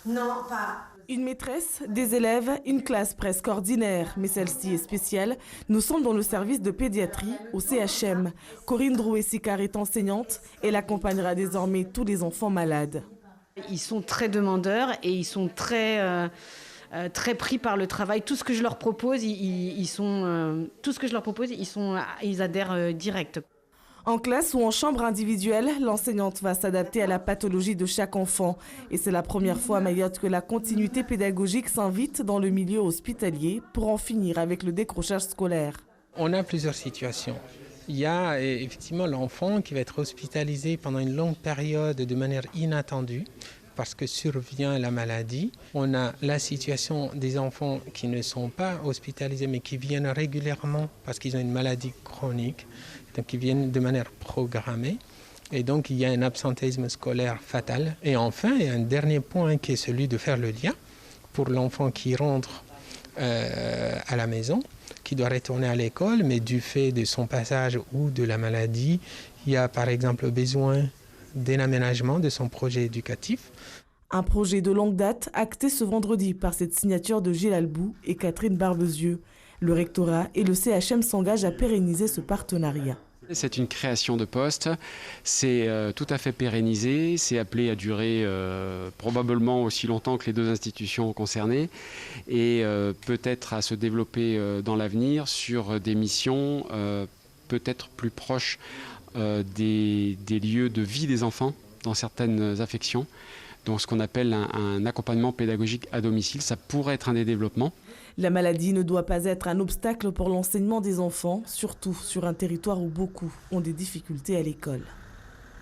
Non, pas. Une maîtresse, des élèves, une classe presque ordinaire, mais celle-ci est spéciale. Nous sommes dans le service de pédiatrie au CHM. Corinne Drouet-Sicard est enseignante. Elle accompagnera désormais tous les enfants malades. Ils sont très demandeurs et ils sont très pris par le travail. Tout ce que je leur propose, ils adhèrent direct. En classe ou en chambre individuelle, l'enseignante va s'adapter à la pathologie de chaque enfant. Et c'est la première fois à Mayotte que la continuité pédagogique s'invite dans le milieu hospitalier pour en finir avec le décrochage scolaire. On a plusieurs situations. Il y a effectivement l'enfant qui va être hospitalisé pendant une longue période de manière inattendue parce que survient la maladie. On a la situation des enfants qui ne sont pas hospitalisés mais qui viennent régulièrement parce qu'ils ont une maladie chronique, donc qui viennent de manière programmée. Et donc il y a un absentéisme scolaire fatal. Et enfin, il y a un dernier point qui est celui de faire le lien pour l'enfant qui rentre à la maison, qui doit retourner à l'école, mais du fait de son passage ou de la maladie, il y a par exemple besoin d'un aménagement de son projet éducatif. Un projet de longue date acté ce vendredi par cette signature de Gilles Albou et Catherine Barbezieux. Le rectorat et le CHM s'engagent à pérenniser ce partenariat. C'est une création de poste, c'est tout à fait pérennisé, c'est appelé à durer probablement aussi longtemps que les deux institutions concernées et peut-être à se développer dans l'avenir sur des missions peut-être plus proches des lieux de vie des enfants dans certaines affections. Donc ce qu'on appelle un accompagnement pédagogique à domicile, ça pourrait être un des développements. La maladie ne doit pas être un obstacle pour l'enseignement des enfants, surtout sur un territoire où beaucoup ont des difficultés à l'école.